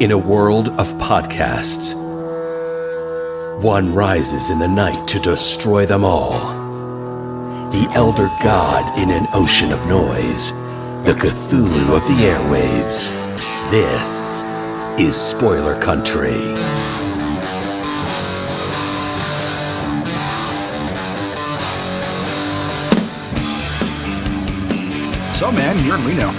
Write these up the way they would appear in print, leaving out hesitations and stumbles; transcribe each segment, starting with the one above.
In a world of podcasts, one rises in the night to destroy them all. The elder god in an ocean of noise, the Cthulhu of the airwaves. This is Spoiler Country. So, man, you're in Reno.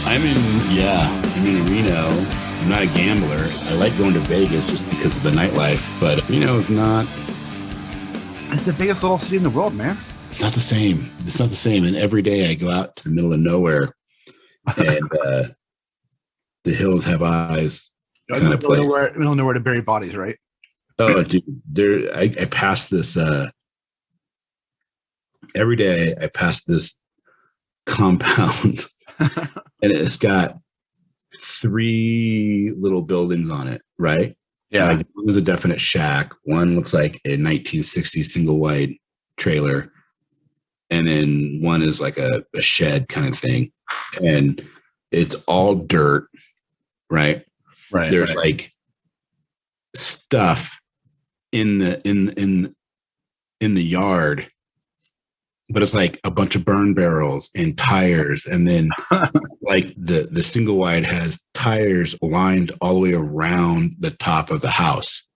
I'm in Reno. I'm not a gambler. I like going to Vegas just because of the nightlife, but Reno is not. It's the biggest little city in the world, man. It's not the same. It's not the same. And every day I go out to the middle of nowhere, and the hills have eyes. Kind of play. We don't know where to bury bodies, right? Oh, dude, I pass this every day. I pass this compound, and it's got 3 little buildings on it, right? Yeah. Like, one is a definite shack. One looks like a 1960s single wide trailer. And then one is like a shed kind of thing. And it's all dirt, right? Right. There's like stuff in the yard, but it's like a bunch of burn barrels and tires, and then like the single wide has tires lined all the way around the top of the house,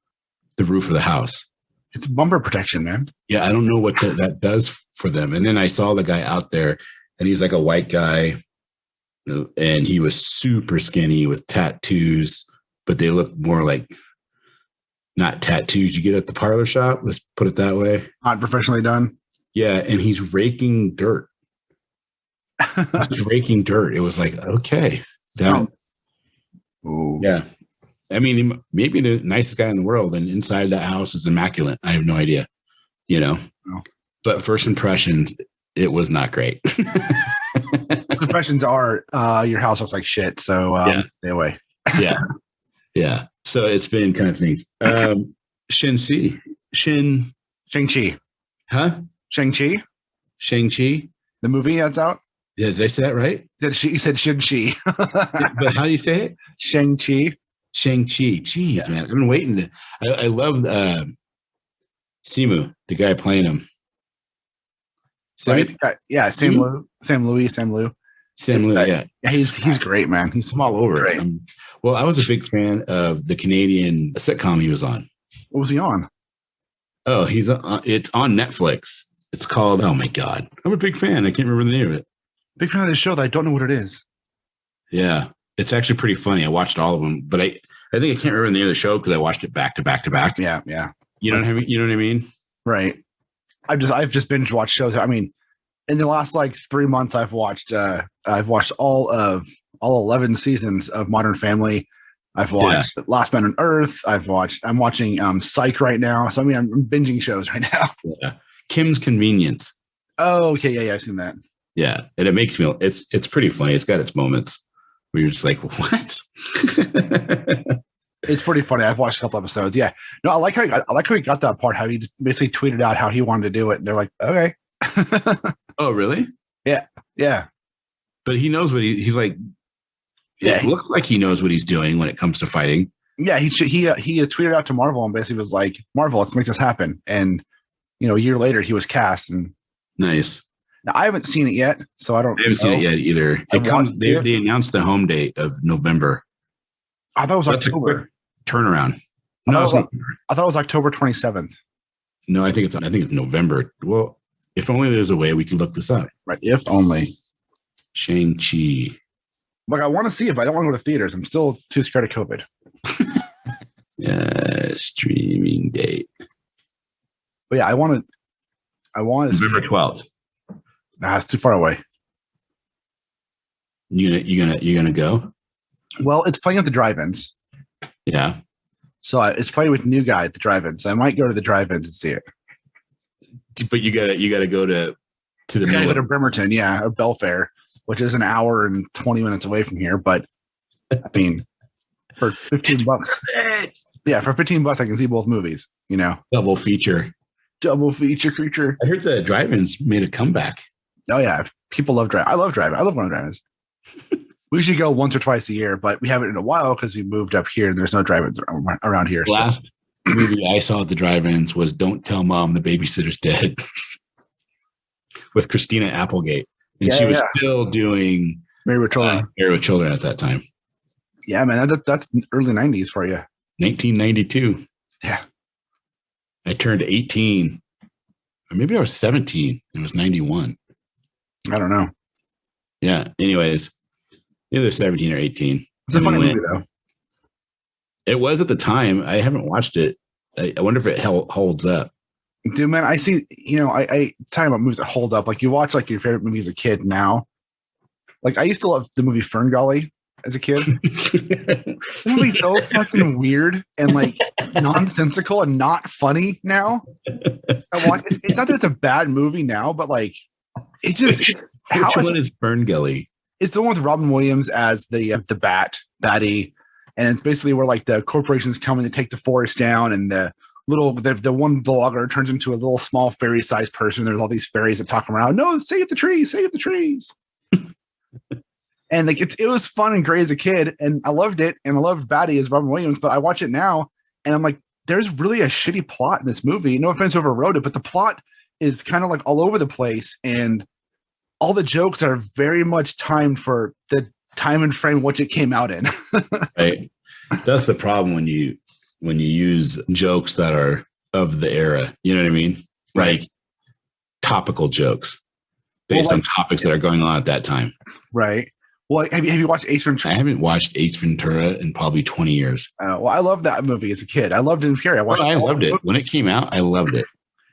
the roof of the house. It's bumper protection, man. Yeah, I don't know what that does for them. And then I saw the guy out there, and he's like a white guy, and he was super skinny with tattoos, but they look more like not tattoos you get at the parlor shop. Let's put it that way. Not professionally done. Yeah, and he's raking dirt. He's raking dirt. It was like, okay. Yeah. I mean, he may be the nicest guy in the world, and inside that house is immaculate. I have no idea, No. But first impressions, it was not great. Impressions are your house looks like shit, so stay away. Yeah. So it's been kind of things. ShangChi. Huh? ShangChi? ShangChi? The movie that's out? Yeah, did I say that right? You said ShangChi. But how do you say it? ShangChi. ShangChi. Jeez, man. I've been waiting. I love Simu, the guy playing him. Right? Yeah, Sam Liu. Sam Liu, yeah. He's great, man. He's all over great. it. Well, I was a big fan of the Canadian sitcom he was on. What was he on? Oh, it's on Netflix. It's called, oh my God. I'm a big fan. I can't remember the name of it. Big fan of this show that I don't know what it is. Yeah. It's actually pretty funny. I watched all of them, but I think I can't remember the name of the show because I watched it back to back to back. Yeah. You know what I mean? Right. I've just binge watched shows. I mean, in the last like 3 months, I've watched all 11 seasons of Modern Family. I've watched Last Man on Earth. I'm watching Psych right now. So I mean, I'm binging shows right now. Yeah. Kim's Convenience. Oh, okay. Yeah, I've seen that. Yeah. And it makes me, it's pretty funny. It's got its moments where you're just like, what? It's pretty funny. I've watched a couple episodes. Yeah. No, I like how he got that part, how he just basically tweeted out how he wanted to do it. And they're like, okay. Oh, really? Yeah. Yeah. But he knows what he's like. Yeah. It looks like he knows what he's doing when it comes to fighting. Yeah. He tweeted out to Marvel and basically was like, Marvel, let's make this happen. And, a year later he was cast. And nice. Now I haven't seen it yet. So I haven't seen it yet either. They announced the home date of November. I thought it was October. Turnaround. I thought it was October 27th. No, I think it's November. Well, if only there's a way we can look this up. Right. If only. ShangChi. Like, I want to see it, but I don't want to go to theaters. I'm still too scared of COVID. Streaming date. But yeah, I want to November 12th. Nah, it's too far away. You gonna go? Well, it's playing at the drive-ins. Yeah. So it's playing with New Guy at the drive-ins. So I might go to the drive-ins and see it. But you gotta go to the middle. Go to Bremerton, or Belfair, which is an hour and 20 minutes away from here. But I mean, for $15, for $15, I can see both movies. Double feature creature. I heard the drive-ins made a comeback. Oh yeah, people love driving. I love driving. I love going to drive-ins. We should go once or twice a year, but we haven't in a while because we moved up here and there's no drive-ins around here. Last movie I saw at the drive-ins was Don't Tell Mom the Babysitter's Dead with Christina Applegate. And she was still doing Married with Children. Married with Children at that time. Yeah, man, that's early 90s for you. 1992. Yeah. I turned 18. Or maybe I was 17. It was 91. I don't know. Yeah. Anyways, either 17 or 18. It's a funny movie, though. It was at the time. I haven't watched it. I wonder if it holds up. Dude, man, I see, I talking about movies that hold up. Like, you watch, like, your favorite movie as a kid now. Like, I used to love the movie Ferngully as a kid. The movie's so fucking weird and, like, nonsensical and not funny now. It's not that it's a bad movie now, but, like, it just... Which one is Ferngully? It's the one with Robin Williams as the baddie. And it's basically where, like, the corporations come in to take the forest down, and the one vlogger turns into a little small fairy-sized person. There's all these fairies that talk around. No, save the trees, save the trees. And like it was fun and great as a kid, and I loved it, and I loved Batty as Robin Williams. But I watch it now, and I'm like, there's really a shitty plot in this movie. No offense, whoever wrote it, but the plot is kind of like all over the place, and all the jokes are very much timed for the time and frame which it came out in. Right. That's the problem when you use jokes that are of the era. You know what I mean? Right. Like topical jokes based on topics that are going on at that time. Right. Well, have you watched Ace Ventura? I haven't watched Ace Ventura in probably 20 years. Well, I loved that movie as a kid. I loved Jim Carrey. I loved it. When it came out, I loved it.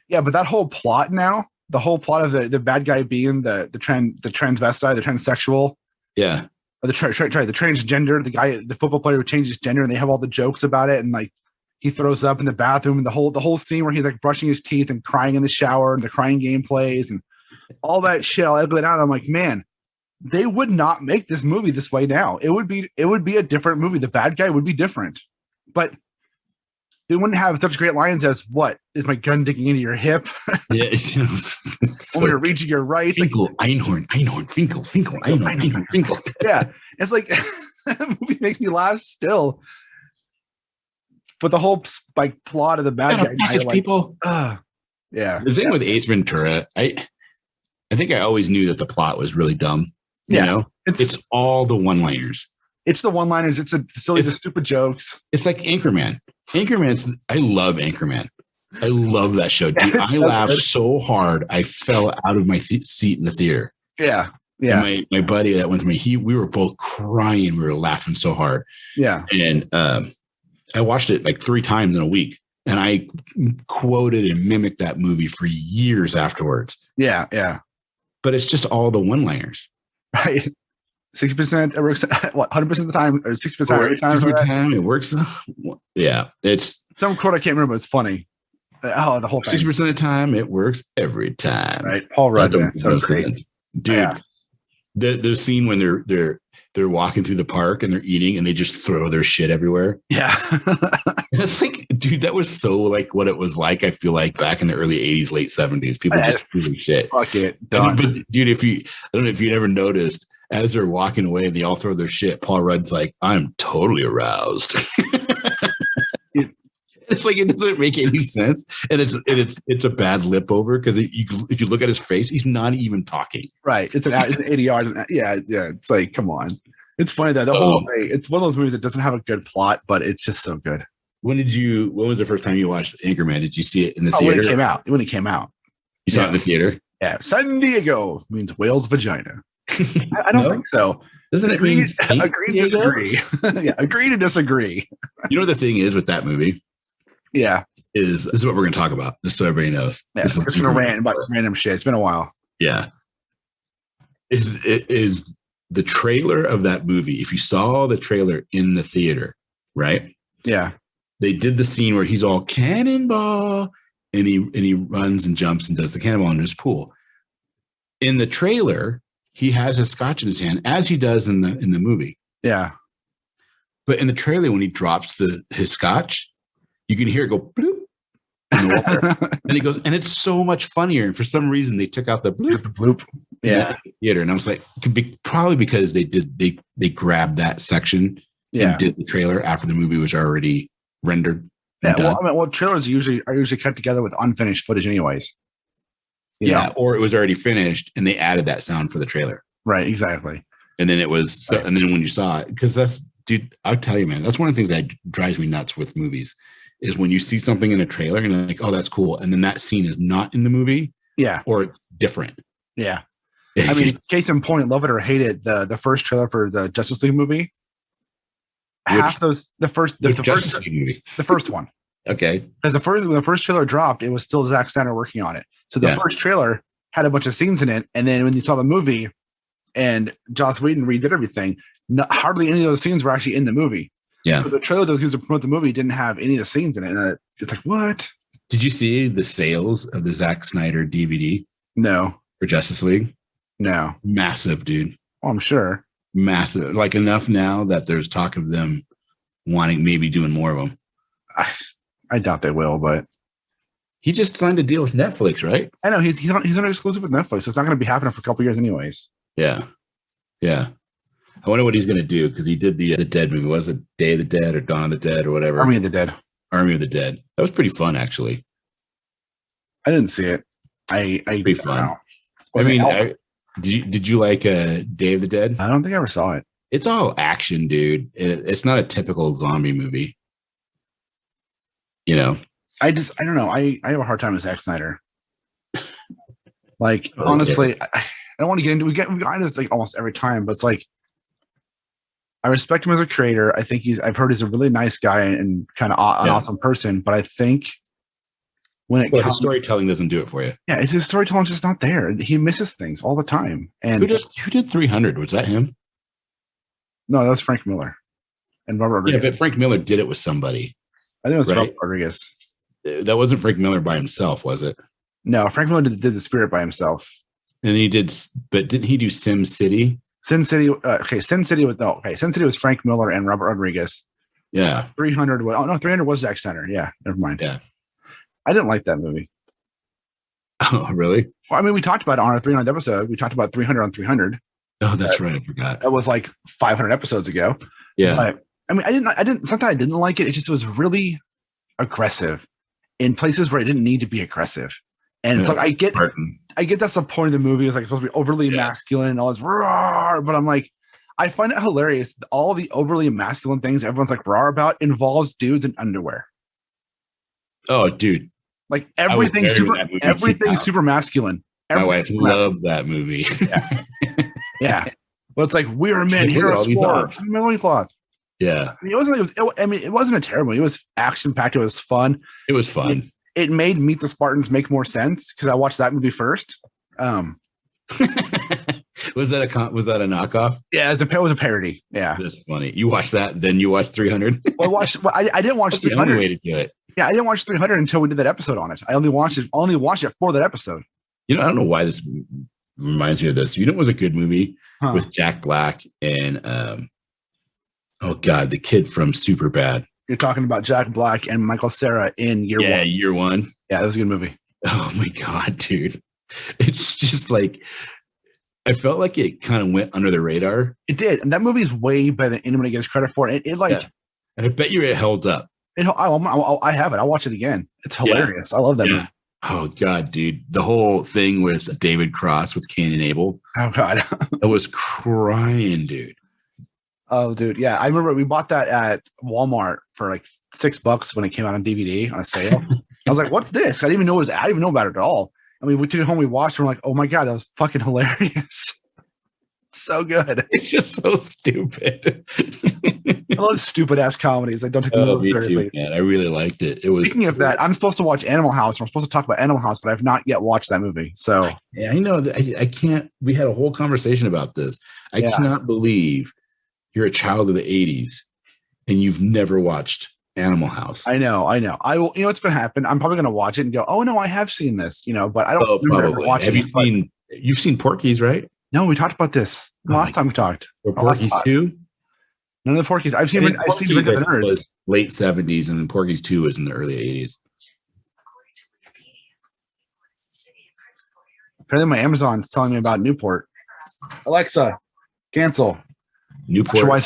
Yeah, but that whole plot now, the whole plot of the bad guy being the transvestite, the transsexual. Yeah. Or the transgender, the guy, the football player who changes gender, and they have all the jokes about it, and like he throws up in the bathroom, and the whole scene where he's like brushing his teeth and crying in the shower, and the crying game plays, and all that shit. I look it out, I'm like, man, they would not make this movie this way now. It would be a different movie. The bad guy would be different, but they wouldn't have such great lines as, "What is my gun digging into your hip?" Yeah, when you're reaching your right, Finkel, like, Einhorn, Finkel, Einhorn, Finkel. Yeah, it's like that movie makes me laugh still. But the whole like plot of the bad guy, like, people. Yeah. The thing with Ace Ventura, I think I always knew that the plot was really dumb. You know, it's all the one-liners. It's the one-liners. It's the stupid jokes. It's like Anchorman. I love Anchorman. I love that show, dude. I laughed so hard I fell out of my seat in the theater. Yeah, yeah. And my buddy that went with me, we were both crying. We were laughing so hard. Yeah. And I watched it like 3 times in a week, and I quoted and mimicked that movie for years afterwards. Yeah, yeah. But it's just all the one-liners, right? 60% it works. What 100% of the time, or 60% every time? It works. Yeah, it's some quote I can't remember. It's funny. The whole 60% of the time it works every time. Right, Paul Rudd. So great, dude. Yeah. The scene when they're walking through the park and they're eating and they just throw their shit everywhere. Yeah, it's like, dude, that was so like what it was like. I feel like back in the early 80s, late 70s, people just threw shit. Fuck it, done. But dude, I don't know if you ever noticed, as they're walking away and they all throw their shit, Paul Rudd's like, "I'm totally aroused." It's like it doesn't make any sense, and it's a bad lip over because if you look at his face, he's not even talking. Right, it's an ADR. Yeah. It's like, come on. It's funny that the whole thing. It's one of those movies that doesn't have a good plot, but it's just so good. When was the first time you watched Anchorman? Did you see it in the theater? When it came out, you saw it in the theater. Yeah, San Diego means whale's vagina. I don't think so. Doesn't it mean agree to disagree? Yeah, agree to disagree. You know what the thing is with that movie? Yeah. This is what we're going to talk about, just so everybody knows. Yeah, we're just going to rant about random shit. It's been a while. Yeah. Is the trailer of that movie, if you saw the trailer in the theater, right? Yeah. They did the scene where he's all cannonball and he runs and jumps and does the cannonball in his pool. In the trailer, he has a scotch in his hand, as he does in the movie. Yeah. But in the trailer, when he drops his scotch, you can hear it go bloop in the water. And he goes, and it's so much funnier. And for some reason, they took out the bloop. The bloop. Yeah. in the theater, and I was like, could be probably because they grabbed that section and did the trailer after the movie was already rendered. Yeah, well, trailers are usually cut together with unfinished footage, anyways. You know? Or it was already finished and they added that sound for the trailer. Right, exactly. And then it was and then when you saw it, because dude, I'll tell you, man, that's one of the things that drives me nuts with movies is when you see something in a trailer and you're like, oh, that's cool, and then that scene is not in the movie, or different. Yeah, I mean, case in point, love it or hate it, the first trailer for the Justice League movie, the first one. Okay, because when the first trailer dropped, it was still Zack Snyder working on it. So the first trailer had a bunch of scenes in it, and then when you saw the movie, and Joss Whedon redid everything, hardly any of those scenes were actually in the movie. Yeah. So the trailer that was used to promote the movie didn't have any of the scenes in it. And it's like, what? Did you see the sales of the Zack Snyder DVD? No. For Justice League? No. Massive, dude. Oh, I'm sure. Massive. Like enough now that there's talk of them wanting maybe doing more of them. I doubt they will, but he just signed a deal with Netflix, right? I know he's on exclusive with Netflix, so it's not going to be happening for a couple years anyways. Yeah. I wonder what he's going to do because he did the Dead movie. What was it, Day of the Dead or Dawn of the Dead or whatever? Army of the Dead. That was pretty fun, actually. I didn't see it. Pretty fun. I mean, did you like Day of the Dead? I don't think I ever saw it. It's all action, dude. It's not a typical zombie movie. You know, I don't know. I have a hard time with Zack Snyder. Like, honestly, I don't want to get into. We got this like almost every time, but it's like I respect him as a creator. I think I've heard he's a really nice guy and kind of an awesome person. But I think when it comes, his storytelling doesn't do it for you. Yeah, his storytelling's just not there. He misses things all the time. And who did 300? Was that him? No, that was Frank Miller and Robert Rodriguez. Yeah, but Frank Miller did it with somebody. I think it was Robert Rodriguez. That wasn't Frank Miller by himself, was it? No, Frank Miller did The Spirit by himself. And but didn't he do Sin City? Sin City was Frank Miller and Robert Rodriguez. Yeah. 300 was Zack Snyder. Yeah, never mind. Yeah. I didn't like that movie. Oh, really? Well, I mean, we talked about it on our 300 episode. We talked about 300 on 300. Oh, that's right. I forgot. That was like 500 episodes ago. Yeah. But, I mean, I didn't. It's not that I didn't like it. It just was really aggressive in places where it didn't need to be aggressive. And it's like I get that's the point of the movie. It's like it's supposed to be overly masculine and all this roar, but I'm like, I find it hilarious. All the overly masculine things everyone's like roar about involves dudes in underwear. Oh, dude! Like everything super masculine. My wife loved that movie. Yeah. Well, it's like we're men here at sports. Loincloth. Yeah. I mean, it wasn't a terrible movie. It was action packed. It was fun. It was fun. It made Meet the Spartans make more sense because I watched that movie first. Was that a knockoff? Yeah, it was a parody. Yeah, that's funny. You watched that, then you watched 300. I didn't watch 300. Way to do it. Yeah, I didn't watch 300 until we did that episode on it. I only watched it for that episode. You know, I don't know why this reminds me of this. You know, it was a good movie with Jack Black and the kid from Superbad. You're talking about Jack Black and Michael Cera in Year One. Yeah, Year One. Yeah, that was a good movie. Oh my god, dude! It's just like I felt like it kind of went under the radar. It did, and that movie is way better than anybody gets credit for. And and I bet you it held up. I have it. I'll watch it again. It's hilarious. I love that movie. Oh god, dude! The whole thing with David Cross with Cain and Abel. Oh god, I was crying, dude. Oh, dude, yeah, I remember we bought that at Walmart for like $6 when it came out on DVD on a sale. I was like, "What's this?" I didn't even know about it at all. And we took it home, we watched, and we're like, "Oh my god, that was fucking hilarious!" So good. It's just so stupid. I love stupid ass comedies. I don't take them seriously. Too, man. I really liked it. Speaking of that, I'm supposed to watch Animal House. We're supposed to talk about Animal House, but I've not yet watched that movie. So yeah, I know. I can't. We had a whole conversation about this. I cannot believe you're a child of the 80s and you've never watched Animal House. I know. I will. You know what's going to happen? I'm probably going to watch it and go, "Oh no, I have seen this." You know, but I don't remember watching. Have you've seen Porky's, right? No, we talked about this last time we talked. Or Porky's 2? None of the Porky's. I've seen Ring of the Nerds. Late 70s, and then Porky's 2 was in the early 80s. Apparently, my Amazon's telling me about Newport. Alexa, cancel. Newport. Sure,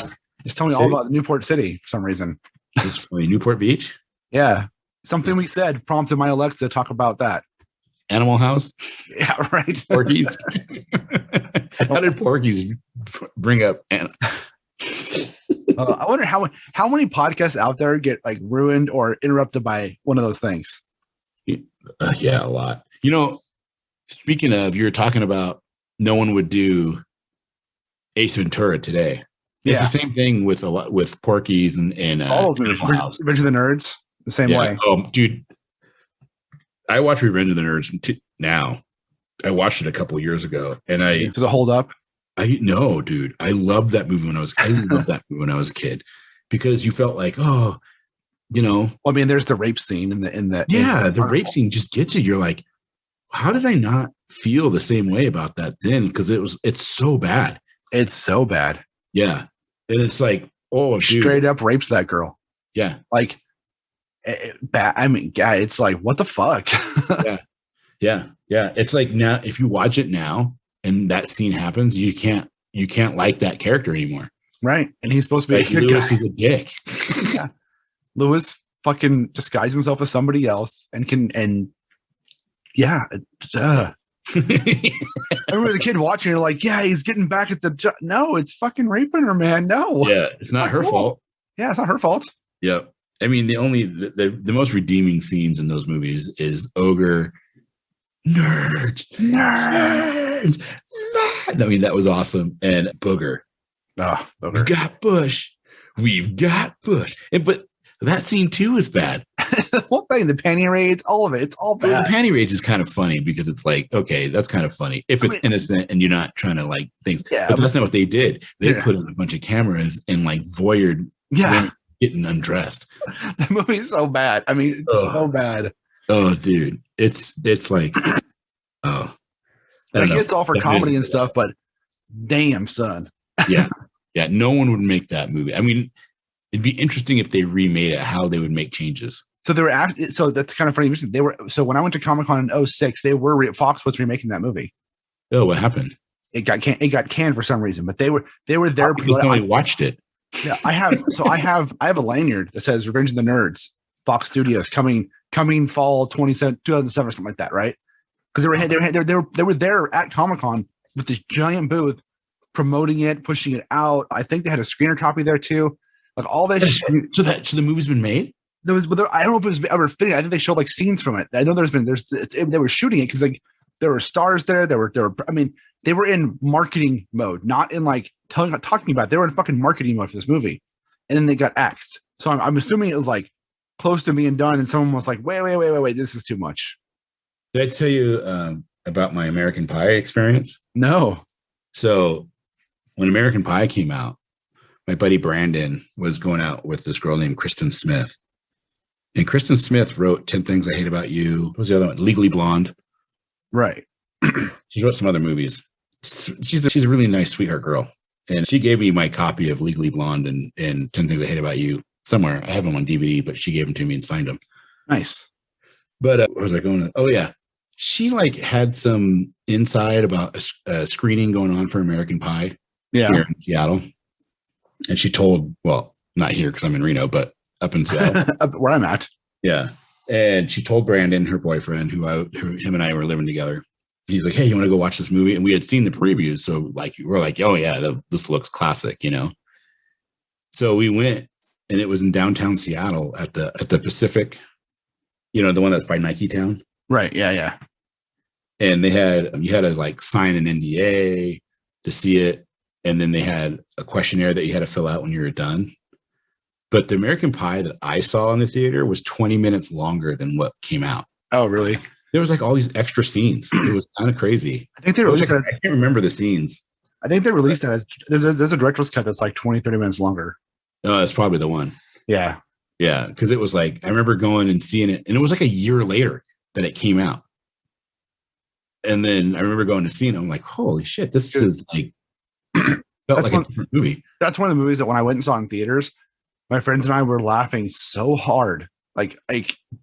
it's telling me all about Newport City for some reason. It's funny. Newport Beach. Yeah, something we said prompted my Alexa to talk about that. Animal House. Yeah, right. Porkies. How did Porkies bring up? I wonder how many podcasts out there get like ruined or interrupted by one of those things. Yeah, a lot. You know, speaking of, you were talking about no one would do Ace Ventura today. It's the same thing with Porky's and all those movies. Revenge of the Nerds, the same way. Oh, dude, I watch Revenge of the Nerds now. I watched it a couple of years ago, and does it hold up? No, dude. I loved that movie when I was. I loved that movie when I was a kid because you felt like, oh, you know. Well, I mean, there's the rape scene in the the rape scene just gets you. You're like, how did I not feel the same way about that then? Because it's so bad. It's so bad. Yeah, and it's like, oh, dude. Straight up rapes that girl. Yeah, like bad. I mean, yeah, it's like, what the fuck? yeah. It's like now, if you watch it now and that scene happens, you can't like that character anymore. Right. And he's supposed to be like Lewis is a dick. Yeah. Lewis fucking disguises himself as somebody else I remember the kid watching, you're like, yeah, he's getting back at the no, it's fucking raping her, man. No. Yeah, it's not her fault. Yeah, it's not her fault. Yep. I mean, the most redeeming scenes in those movies is Ogre, nerds. I mean, that was awesome. And Booger. Oh, Booger. We've got Bush. But that scene too is bad. The whole thing, the panty raids, all of it. It's all bad. Well, the panty raids is kind of funny because it's like, okay, that's kind of funny if it's innocent and you're not trying to like things. Yeah, but that's not what they did. They put in a bunch of cameras and like voyeured getting undressed. The movie's so bad. I mean, it's so bad. Oh, dude, it's like, oh, like it's all for comedy and stuff, but damn, son. Yeah, no one would make that movie. I mean, it'd be interesting if they remade it, how they would make changes. So so that's kind of funny. So when I went to Comic-Con in 2006, Fox was remaking that movie. Oh, what happened? It got canned for some reason, but they were there. I watched it. Yeah, I have a lanyard that says Revenge of the Nerds, Fox Studios coming fall 2007 or something like that, right? Because they were there at Comic-Con with this giant booth promoting it, pushing it out. I think they had a screener copy there too. Like all that. So the movie's been made. I don't know if it was ever finished. I think they showed like scenes from it. I know they were shooting it because like there were stars there. There were. I mean, they were in marketing mode, not in like talking about it. They were in fucking marketing mode for this movie, and then they got axed. So I'm assuming it was like close to being done, and someone was like, wait, this is too much. Did I tell you about my American Pie experience? No. So when American Pie came out, my buddy Brandon was going out with this girl named Kristen Smith. And Kristen Smith wrote 10 Things I Hate About You. What was the other one? Legally Blonde. Right. She wrote some other movies. She's a really nice, sweetheart girl. And she gave me my copy of Legally Blonde and 10 Things I Hate About You somewhere. I have them on DVD, but she gave them to me and signed them. Nice. But what was I going to? Oh, yeah. She like had some insight about a screening going on for American Pie here in Seattle. And she told, well, not here because I'm in Reno, but up in Seattle. Where I'm at. Yeah. And she told Brandon, her boyfriend, him and I were living together. He's like, hey, you want to go watch this movie? And we had seen the previews. So like, we're like, oh yeah, this looks classic, you know? So we went and it was in downtown Seattle at the Pacific, you know, the one that's by Nike Town. Right. Yeah. And you had to like sign an NDA to see it. And then they had a questionnaire that you had to fill out when you were done. But the American Pie that I saw in the theater was 20 minutes longer than what came out. Oh, really? There was like all these extra scenes. It was kind of crazy. I think they released that. I can't remember the scenes. I think they released that as there's a director's cut that's like 20, 30 minutes longer. Oh, that's probably the one. Yeah. Yeah. Because it was like, I remember going and seeing it, and it was like a year later that it came out. And then I remember going to see it. I'm like, holy shit, this is like, felt like a different movie. That's one of the movies that when I went and saw in theaters, my friends and I were laughing so hard, like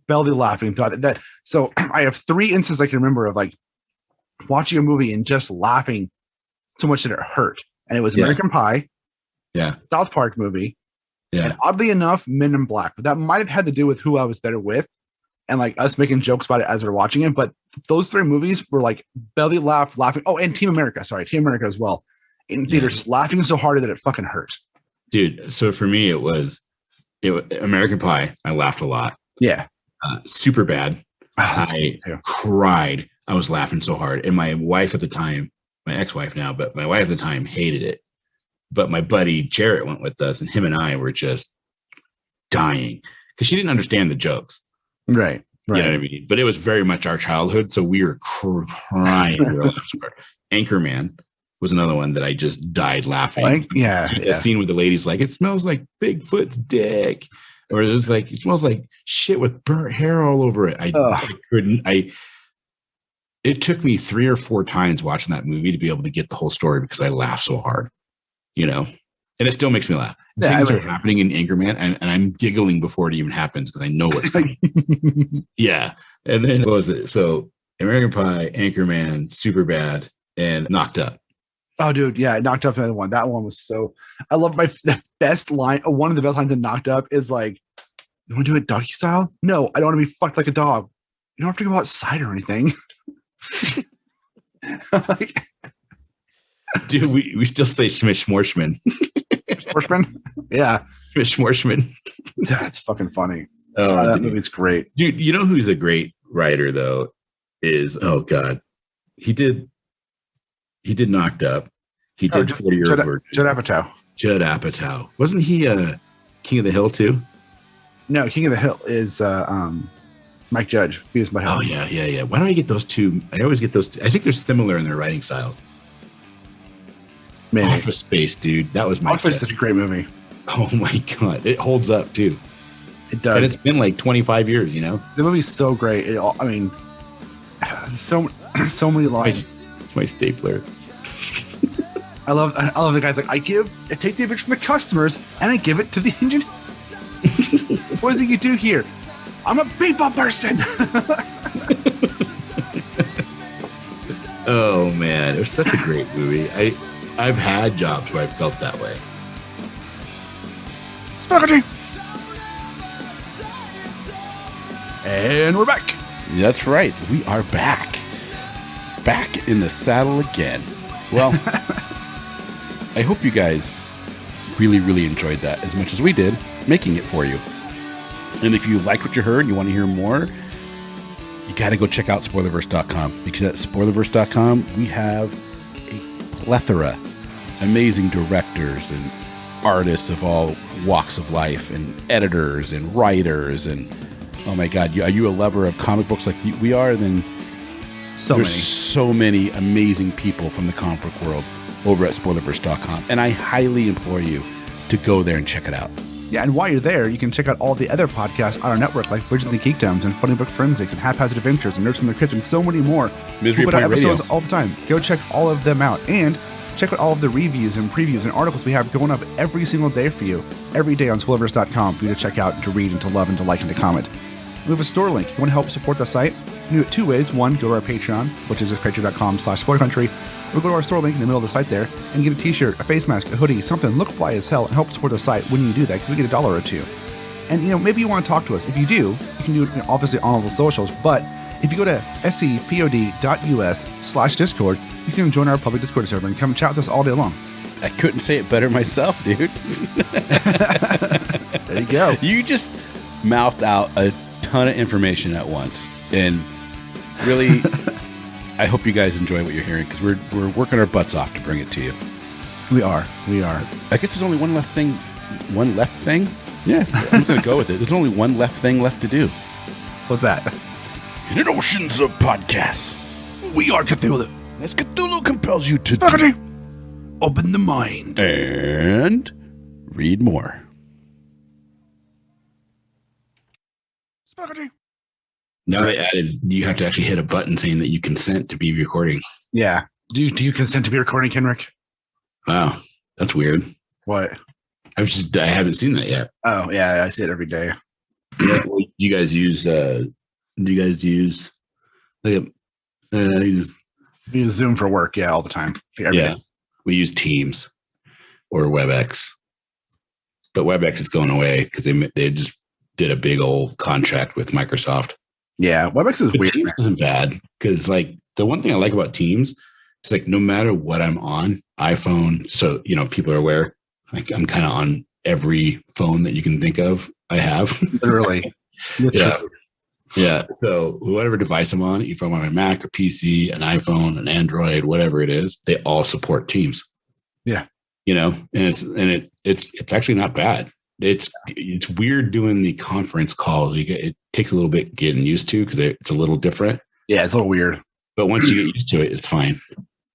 belly laughing throughout that. So I have 3 instances I can remember of like watching a movie and just laughing so much that it hurt. And it was American Pie, South Park movie, and oddly enough, Men in Black. But that might have had to do with who I was there with and like us making jokes about it as we're watching it. But those 3 movies were like belly laughing. Oh, and Team America. Sorry, Team America as well. In theaters, just laughing so hard that it fucking hurt. Dude, so for me, it was American Pie. I laughed a lot. Yeah. Super bad. I cried. I was laughing so hard. And my wife at the time, my ex-wife now, but my wife at the time hated it. But my buddy Jarrett went with us, and him and I were just dying because she didn't understand the jokes. Right. You know what I mean? But it was very much our childhood. So we were crying. Anchorman was another one that I just died laughing. A scene where the lady's like, it smells like Bigfoot's dick. Or it was like, it smells like shit with burnt hair all over it. I couldn't. It took me 3 or 4 times watching that movie to be able to get the whole story because I laughed so hard, you know, and it still makes me laugh. Things are happening in Anchorman and I'm giggling before it even happens because I know what's coming. Yeah. And then what was it? So American Pie, Anchorman, Superbad, and Knocked Up. Oh, dude. Yeah. Knocked Up another one. That one was so, I love the best line. One of the best lines in Knocked Up is like, you want to do it doggy style? No, I don't want to be fucked like a dog. You don't have to go outside or anything. Like, dude, we still say Schmish Schmorshman. Schmorshman? Yeah. Schmish Schmorshman. That's fucking funny. Oh, that movie's great. Dude, you know who's a great writer though? Is he did Knocked Up. He did 40 Year Old Virgin. Judd Apatow. Judd Apatow. Wasn't he King of the Hill too? No, King of the Hill is Mike Judge. He was my Oh yeah. Why do I get those two? I always get those two. I think they're similar in their writing styles. Man, Office Space, dude. That was my Office is such a great movie. Oh my god. It holds up too. It does. And it's been like 25 years, you know? The movie's so great. I mean, so many lines. My stapler. I love the guys like, I take the image from the customers and I give it to the engineers. What is it you do here? I'm a people person. Oh man, it was such a great movie. I've had jobs where I felt that way. Spaghetti. And we're back. That's right. We are back. Back in the saddle again. Well, I hope you guys really, really enjoyed that as much as we did making it for you. And if you like what you heard and you want to hear more, you got to go check out spoilerverse.com, because at spoilerverse.com, we have a plethora amazing directors and artists of all walks of life and editors and writers. And oh my God, are you a lover of comic books like we are? Then there's so many amazing people from the comic book world over at spoilerverse.com. And I highly implore you to go there and check it out. Yeah, and while you're there, you can check out all the other podcasts on our network, like Bridges and Geekdoms and Funny Book Forensics and Haphazard Adventures and Nerds from the Crypt and so many more. Misery We put out Point Radio. episodes all the time. Go check all of them out. And check out all of the reviews and previews and articles we have going up every single day for you, every day on spoilerverse.com for you to check out and to read and to love and to like and to comment. We have a store link. You want to help support the site? You can do it 2 ways. One, go to our Patreon, which is patreon.com/spoilercountry, or go to our store link in the middle of the site there and get a t-shirt, a face mask, a hoodie, something, look fly as hell, and help support the site when you do that, because we get $1 or $2. And, maybe you want to talk to us. If you do, you can do it obviously on all the socials, but if you go to scpod.us/Discord, you can join our public Discord server and come chat with us all day long. I couldn't say it better myself, dude. There you go. You just mouthed out a ton of information at once. And really, I hope you guys enjoy what you're hearing, because we're working our butts off to bring it to you. We are. I guess there's only one left thing. Yeah, I'm going to go with it. There's only one thing left to do. What's that? In an oceans of podcasts, we are Cthulhu. As Cthulhu compels you to Open the mind and read more. Spaghetti. Now they added, you have to actually hit a button saying that you consent to be recording. Yeah. Do you consent to be recording, Kenric? Wow, that's weird. What? I haven't seen that yet. Oh yeah, I see it every day. Yeah, well, you guys use? Do you guys use? Like, We use Zoom for work, all the time. Yeah, we use Teams or WebEx, but WebEx is going away because they just did a big old contract with Microsoft. Yeah, WebEx is weird. Teams isn't bad because like the one thing I like about Teams is like no matter what I'm on, iPhone. So people are aware. Like I'm kind of on every phone that you can think of. I have Literally. Yeah. So whatever device I'm on, if I'm on my Mac or PC, an iPhone, an Android, whatever it is, they all support Teams. Yeah. And it's actually not bad. It's weird doing the conference calls. It takes a little bit getting used to because it's a little different. Yeah, it's a little weird. But once you get used to it, it's fine.